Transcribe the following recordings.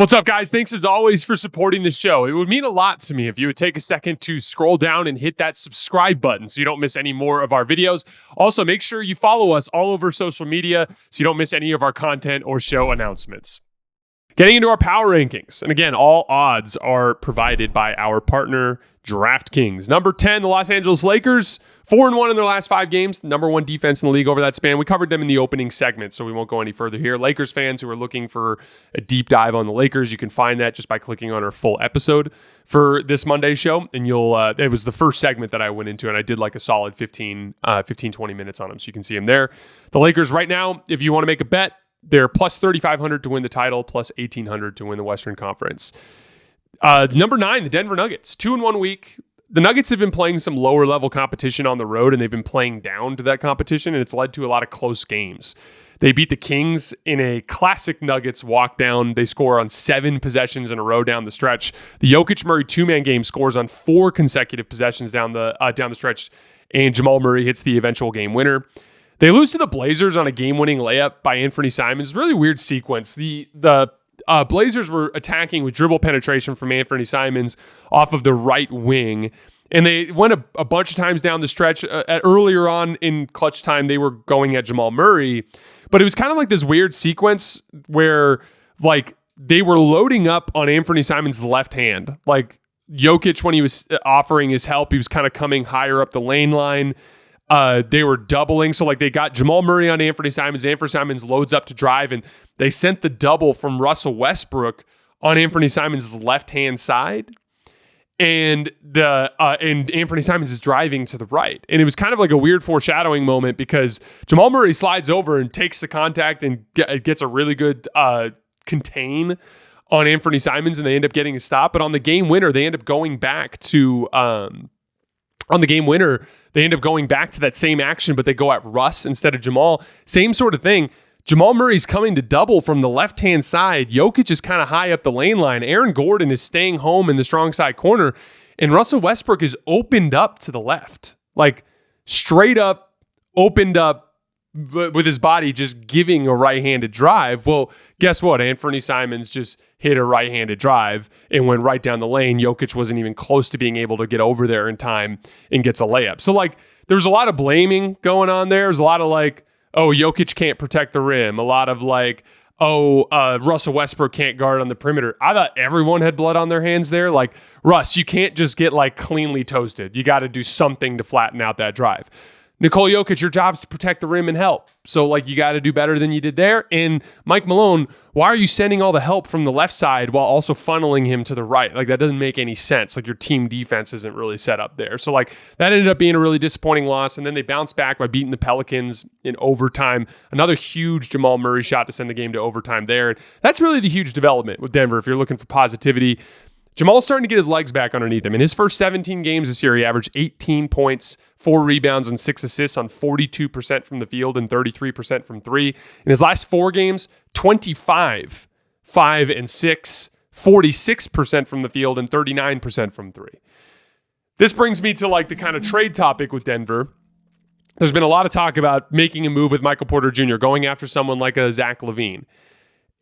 What's up, guys? Thanks as always for supporting the show. It would mean a lot to me if you would take a second to scroll down and hit that subscribe button so you don't miss any more of our videos. Also, make sure you follow us all over social media so you don't miss any of our content or show announcements. Getting into our power rankings. And again, all odds are provided by our partner, DraftKings. Number 10, the Los Angeles Lakers, 4-1 in their last 5 games. Number 1 defense in the league over that span. We covered them in the opening segment, so we won't go any further here. Lakers fans who are looking for a deep dive on the Lakers, you can find that just by clicking on our full episode for this Monday show. And you'll, it was the first segment that I went into, and I did like a solid 20 minutes on them, so you can see them there. The Lakers right now, if you want to make a bet, they're plus 3,500 to win the title, plus 1,800 to win the Western Conference. Number 9, the Denver Nuggets, 2-1 week. The Nuggets have been playing some lower level competition on the road, and they've been playing down to that competition, and it's led to a lot of close games. They beat the Kings in a classic Nuggets walk down. They score on 7 possessions in a row down the stretch. The Jokic-Murray 2-man game scores on 4 consecutive possessions down the stretch, and Jamal Murray hits the eventual game winner. They lose to the Blazers on a game-winning layup by Anthony Simons. Really weird sequence. The Blazers were attacking with dribble penetration from Anthony Simons off of the right wing, and they went a bunch of times down the stretch. Earlier on in clutch time, they were going at Jamal Murray, but it was kind of like this weird sequence where like they were loading up on Anthony Simons' left hand. Like Jokic, when he was offering his help, he was kind of coming higher up the lane line. They were doubling. So like they got Jamal Murray on Anthony Simons. Anthony Simons loads up to drive, and they sent the double from Russell Westbrook on Anthony Simons' left-hand side. And Anthony Simons is driving to the right. And it was kind of like a weird foreshadowing moment because Jamal Murray slides over and takes the contact and gets a really good contain on Anthony Simons, and they end up getting a stop. But on the game winner, they end up going back to that same action, but they go at Russ instead of Jamal. Same sort of thing. Jamal Murray's coming to double from the left-hand side. Jokic is kind of high up the lane line. Aaron Gordon is staying home in the strong side corner, and Russell Westbrook is opened up to the left. Like, straight up, opened up with his body just giving a right-handed drive. Well, guess what? Anthony Simons just hit a right-handed drive and went right down the lane. Jokic wasn't even close to being able to get over there in time and gets a layup. So, like, there's a lot of blaming going on there. There's a lot of, like, oh, Jokic can't protect the rim. A lot of, like, Russell Westbrook can't guard on the perimeter. I thought everyone had blood on their hands there. Like, Russ, you can't just get, like, cleanly toasted. You got to do something to flatten out that drive. Nikola Jokic, your job's to protect the rim and help. So, like, you got to do better than you did there. And Mike Malone, why are you sending all the help from the left side while also funneling him to the right? Like, that doesn't make any sense. Like, your team defense isn't really set up there. So, like, that ended up being a really disappointing loss. And then they bounced back by beating the Pelicans in overtime. Another huge Jamal Murray shot to send the game to overtime there. And that's really the huge development with Denver if you're looking for positivity. Jamal's starting to get his legs back underneath him. In his first 17 games this year, he averaged 18 points, 4 rebounds, and 6 assists on 42% from the field and 33% from 3. In his last 4 games, 25, 5 and 6, 46% from the field and 39% from 3. This brings me to like the kind of trade topic with Denver. There's been a lot of talk about making a move with Michael Porter Jr., going after someone like a Zach LaVine.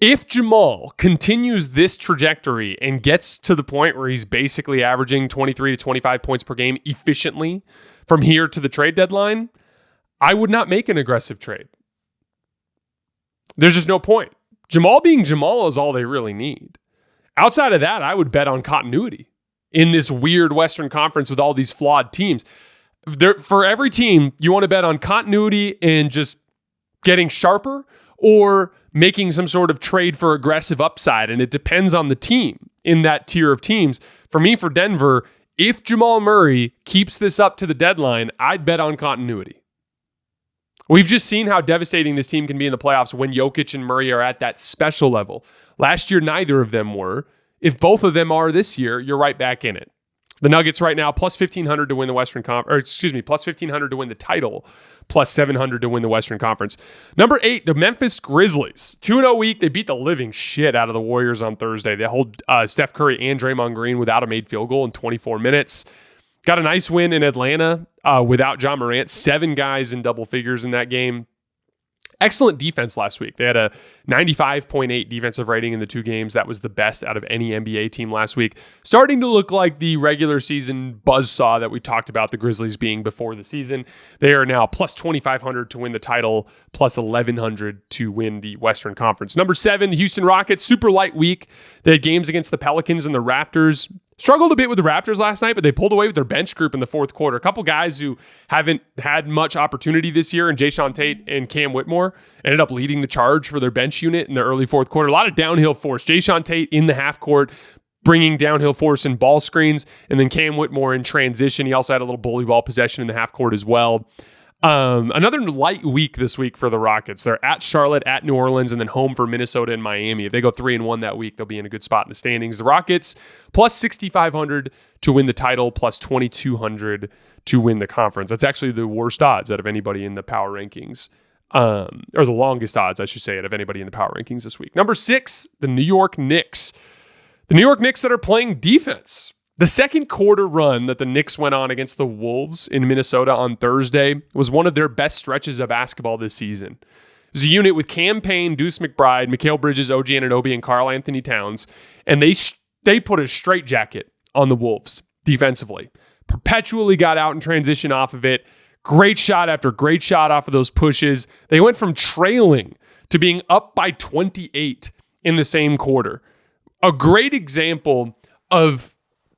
If Jamal continues this trajectory and gets to the point where he's basically averaging 23 to 25 points per game efficiently from here to the trade deadline, I would not make an aggressive trade. There's just no point. Jamal being Jamal is all they really need. Outside of that, I would bet on continuity in this weird Western Conference with all these flawed teams. For every team, you want to bet on continuity and just getting sharper or making some sort of trade for aggressive upside, and it depends on the team in that tier of teams. For me, for Denver, if Jamal Murray keeps this up to the deadline, I'd bet on continuity. We've just seen how devastating this team can be in the playoffs when Jokic and Murray are at that special level. Last year, neither of them were. If both of them are this year, you're right back in it. The Nuggets right now, plus 1,500 to win the Western Conference, plus 1,500 to win the title, plus 700 to win the Western Conference. Number 8, the Memphis Grizzlies. 2-0 week. They beat the living shit out of the Warriors on Thursday. They hold Steph Curry and Draymond Green without a made field goal in 24 minutes. Got a nice win in Atlanta without John Morant. 7 guys in double figures in that game. Excellent defense last week. They had a 95.8 defensive rating in the 2 games. That was the best out of any NBA team last week. Starting to look like the regular season buzzsaw that we talked about the Grizzlies being before the season. They are now plus 2,500 to win the title, plus 1,100 to win the Western Conference. Number 7, the Houston Rockets, super light week. They had games against the Pelicans and the Raptors. Struggled a bit with the Raptors last night, but they pulled away with their bench group in the fourth quarter. A couple guys who haven't had much opportunity this year, and Jason Timpf and Cam Whitmore ended up leading the charge for their bench unit in the early fourth quarter. A lot of downhill force. Jason Timpf in the half court, bringing downhill force and ball screens, and then Cam Whitmore in transition. He also had a little bully ball possession in the half court as well. Another light week this week for the Rockets. They're at Charlotte, at New Orleans, and then home for Minnesota and Miami. If they go 3-1 that week, they'll be in a good spot in the standings. The Rockets plus 6,500 to win the title, plus 2,200 to win the conference. That's actually the worst odds out of anybody in the power rankings, or the longest odds, I should say, out of anybody in the power rankings this week. Number 6, the New York Knicks. The New York Knicks that are playing defense. The second quarter run that the Knicks went on against the Wolves in Minnesota on Thursday was one of their best stretches of basketball this season. It was a unit with Cam Payne, Deuce McBride, Mikal Bridges, OG Anunoby, and Karl Anthony Towns, and they put a straitjacket on the Wolves defensively. Perpetually got out in transition off of it. Great shot after great shot off of those pushes. They went from trailing to being up by 28 in the same quarter. A great example of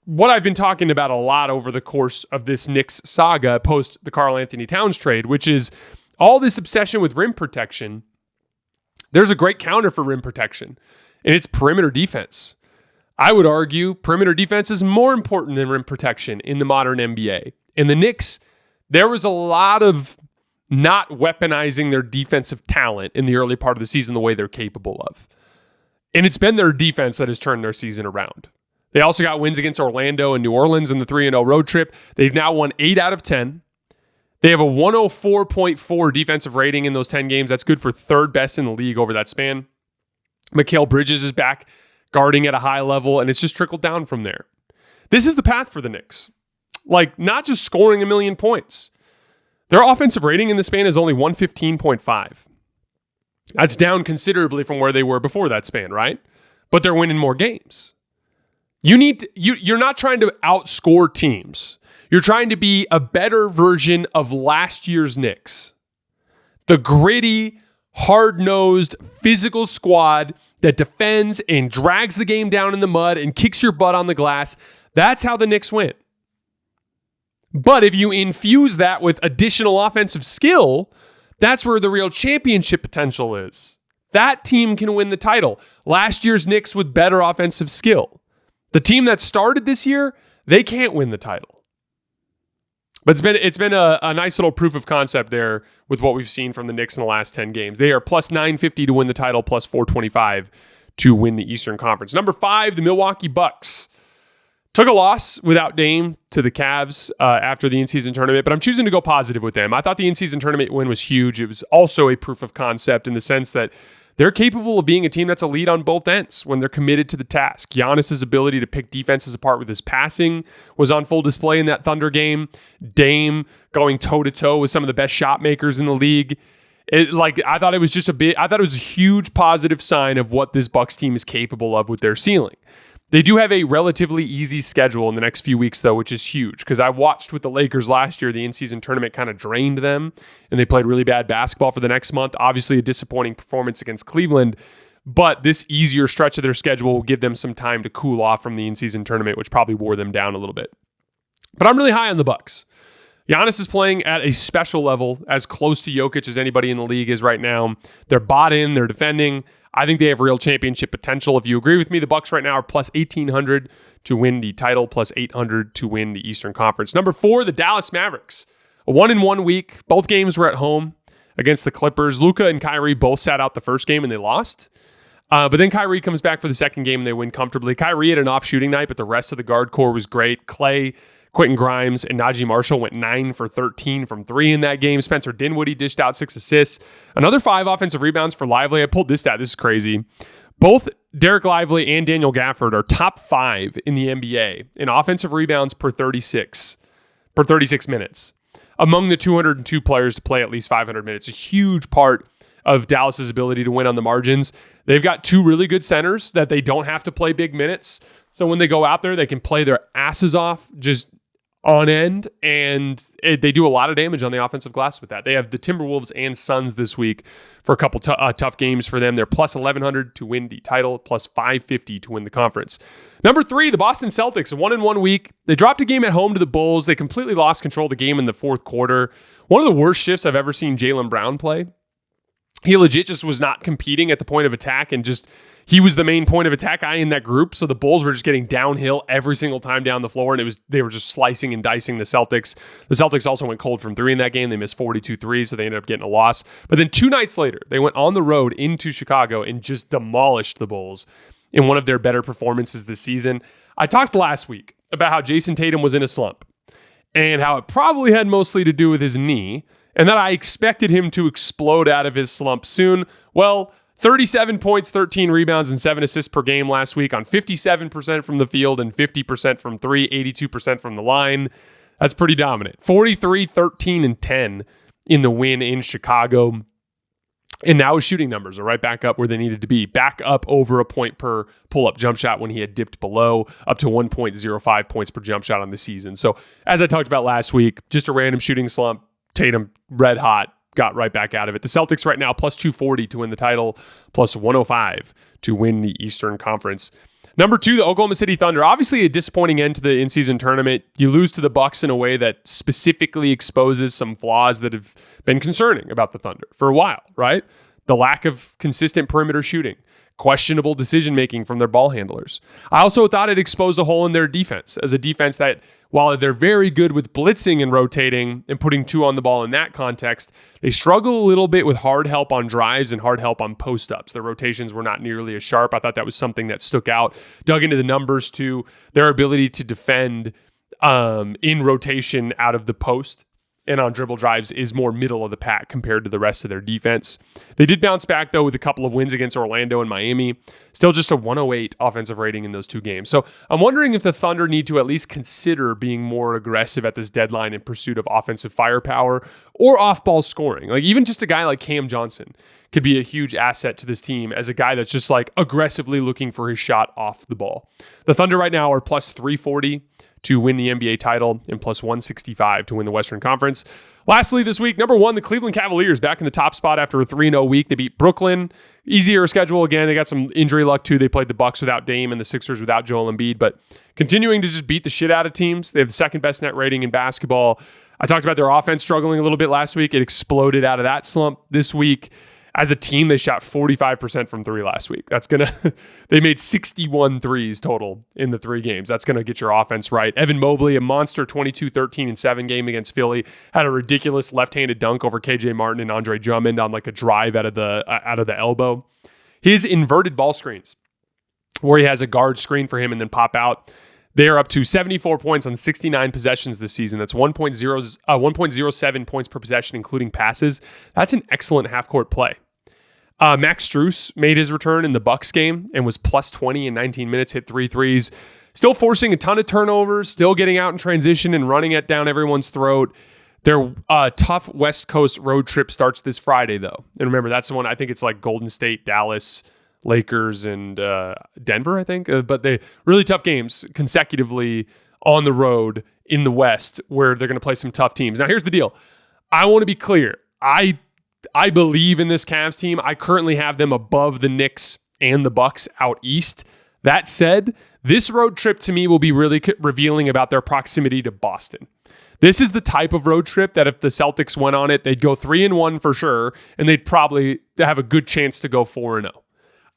what I've been talking about a lot over the course of this Knicks saga post the Karl Anthony Towns trade, which is all this obsession with rim protection. There's a great counter for rim protection, and it's perimeter defense. I would argue perimeter defense is more important than rim protection in the modern NBA. In the Knicks, there was a lot of not weaponizing their defensive talent in the early part of the season the way they're capable of. And it's been their defense that has turned their season around. They also got wins against Orlando and New Orleans in the 3-0 road trip. They've now won 8 out of 10. They have a 104.4 defensive rating in those 10 games. That's good for third best in the league over that span. Mikal Bridges is back guarding at a high level, and it's just trickled down from there. This is the path for the Knicks. Like, not just scoring a million points. Their offensive rating in the span is only 115.5. That's down considerably from where they were before that span, right? But they're winning more games. You're not trying to outscore teams. You're trying to be a better version of last year's Knicks. The gritty, hard-nosed, physical squad that defends and drags the game down in the mud and kicks your butt on the glass. That's how the Knicks win. But if you infuse that with additional offensive skill, that's where the real championship potential is. That team can win the title. Last year's Knicks with better offensive skill. The team that started this year, they can't win the title. But it's been a nice little proof of concept there with what we've seen from the Knicks in the last 10 games. They are plus 950 to win the title, plus 425 to win the Eastern Conference. Number 5, the Milwaukee Bucks. Took a loss without Dame to the Cavs after the in-season tournament, but I'm choosing to go positive with them. I thought the in-season tournament win was huge. It was also a proof of concept in the sense that they're capable of being a team that's a lead on both ends when they're committed to the task. Giannis' ability to pick defenses apart with his passing was on full display in that Thunder game. Dame going toe-to-toe with some of the best shot makers in the league. I thought it was a huge positive sign of what this Bucks team is capable of with their ceiling. They do have a relatively easy schedule in the next few weeks, though, which is huge because I watched with the Lakers last year. The in-season tournament kind of drained them, and they played really bad basketball for the next month. Obviously, a disappointing performance against Cleveland, but this easier stretch of their schedule will give them some time to cool off from the in-season tournament, which probably wore them down a little bit. But I'm really high on the Bucks. Giannis is playing at a special level, as close to Jokic as anybody in the league is right now. They're bought in, they're defending. I think they have real championship potential. If you agree with me, the Bucks right now are plus 1,800 to win the title, plus 800 to win the Eastern Conference. Number 4, the Dallas Mavericks. A 1-1 week. Both games were at home against the Clippers. Luka and Kyrie both sat out the first game and they lost. But then Kyrie comes back for the second game and they win comfortably. Kyrie had an off shooting night, but the rest of the guard core was great. Clay, Quentin Grimes, and Najee Marshall went 9 for 13 from 3 in that game. Spencer Dinwiddie dished out 6 assists. Another 5 offensive rebounds for Lively. I pulled this stat. This is crazy. Both Derek Lively and Daniel Gafford are top 5 in the NBA in offensive rebounds per 36 minutes. Among the 202 players to play at least 500 minutes. A huge part of Dallas's ability to win on the margins. They've got two really good centers that they don't have to play big minutes. So when they go out there, they can play their asses off just on end, and they do a lot of damage on the offensive glass with that. They have the Timberwolves and Suns this week for a couple tough games for them. They're plus 1,100 to win the title, plus 550 to win the conference. Number 3, the Boston Celtics, a 1-1 week. They dropped a game at home to the Bulls. They completely lost control of the game in the fourth quarter. One of the worst shifts I've ever seen Jalen Brown play. He legit just was not competing at the point of attack, and he was the main point of attack guy in that group. So the Bulls were just getting downhill every single time down the floor, and they were just slicing and dicing the Celtics. The Celtics also went cold from 3 in that game. They missed 42 threes, so they ended up getting a loss. But then 2 nights later, they went on the road into Chicago and just demolished the Bulls in one of their better performances this season. I talked last week about how Jason Tatum was in a slump and how it probably had mostly to do with his knee, and that I expected him to explode out of his slump soon. Well, 37 points, 13 rebounds, and 7 assists per game last week on 57% from the field and 50% from 3, 82% from the line. That's pretty dominant. 43, 13, and 10 in the win in Chicago. And now his shooting numbers are right back up where they needed to be. Back up over a point per pull-up jump shot when he had dipped below, up to 1.05 points per jump shot on the season. So as I talked about last week, just a random shooting slump. Tatum, red hot, got right back out of it. The Celtics right now, plus 240 to win the title, plus 105 to win the Eastern Conference. Number 2, the Oklahoma City Thunder. Obviously a disappointing end to the in-season tournament. You lose to the Bucks in a way that specifically exposes some flaws that have been concerning about the Thunder for a while, right? The lack of consistent perimeter shooting, questionable decision-making from their ball handlers. I also thought it exposed a hole in their defense, as a defense that, while they're very good with blitzing and rotating and putting 2 on the ball in that context, they struggle a little bit with hard help on drives and hard help on post-ups. Their rotations were not nearly as sharp. I thought that was something that stuck out. Dug into the numbers too. Their ability to defend in rotation out of the post and on dribble drives is more middle of the pack compared to the rest of their defense. They did bounce back, though, with a couple of wins against Orlando and Miami. Still just a 108 offensive rating in those 2 games. So I'm wondering if the Thunder need to at least consider being more aggressive at this deadline in pursuit of offensive firepower or off-ball scoring. Like, even just a guy like Cam Johnson could be a huge asset to this team as a guy that's just like aggressively looking for his shot off the ball. The Thunder right now are plus 340 to win the NBA title and plus 165 to win the Western Conference. Lastly, this week, number 1, the Cleveland Cavaliers back in the top spot after a 3-0 week. They beat Brooklyn. Easier schedule again. They got some injury luck too. They played the Bucks without Dame and the Sixers without Joel Embiid, but continuing to just beat the shit out of teams. They have the second best net rating in basketball. I talked about their offense struggling a little bit last week. It exploded out of that slump this week. As a team, they shot 45% from 3 last week. They made 61 threes total in the 3 games. That's going to get your offense right. Evan Mobley, a monster 22, 13, and 7 game against Philly, had a ridiculous left-handed dunk over KJ Martin and Andre Drummond on like a drive out of the elbow. His inverted ball screens, where he has a guard screen for him and then pop out, they are up to 74 points on 69 possessions this season. That's 1.07 points per possession, including passes. That's an excellent half-court play. Max Strus made his return in the Bucks game and was plus 20 in 19 minutes, hit 3 threes. Still forcing a ton of turnovers, still getting out in transition and running it down everyone's throat. Their tough West Coast road trip starts this Friday, though. And remember, that's the one, I think it's like Golden State, Dallas, Lakers, and Denver, I think. But they really tough games consecutively on the road in the West where they're going to play some tough teams. Now, here's the deal. I want to be clear. I believe in this Cavs team. I currently have them above the Knicks and the Bucks out east. That said, this road trip to me will be really revealing about their proximity to Boston. This is the type of road trip that if the Celtics went on it, they'd go 3-1 for sure, and they'd probably have a good chance to go 4-0.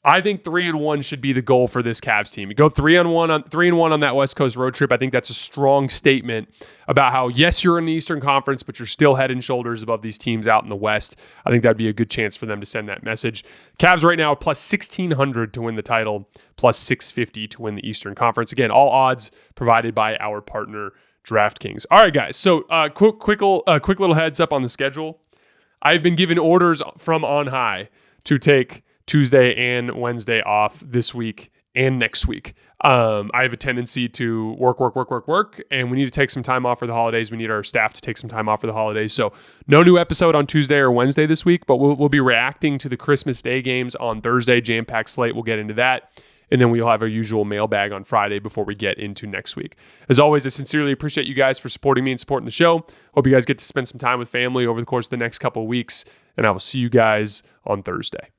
I think 3-1 should be the goal for this Cavs team. You go 3-1 on that West Coast road trip. I think that's a strong statement about how, yes, you're in the Eastern Conference, but you're still head and shoulders above these teams out in the West. I think that'd be a good chance for them to send that message. Cavs right now plus 1,600 to win the title, plus 650 to win the Eastern Conference. Again, all odds provided by our partner DraftKings. All right, guys. So quick little heads up on the schedule. I've been given orders from on high to take Tuesday and Wednesday off this week and next week. I have a tendency to work, and we need to take some time off for the holidays. We need our staff to take some time off for the holidays. So no new episode on Tuesday or Wednesday this week, but we'll be reacting to the Christmas Day games on Thursday. Jam-packed slate. We'll get into that. And then we'll have our usual mailbag on Friday before we get into next week. As always, I sincerely appreciate you guys for supporting me and supporting the show. Hope you guys get to spend some time with family over the course of the next couple of weeks. And I will see you guys on Thursday.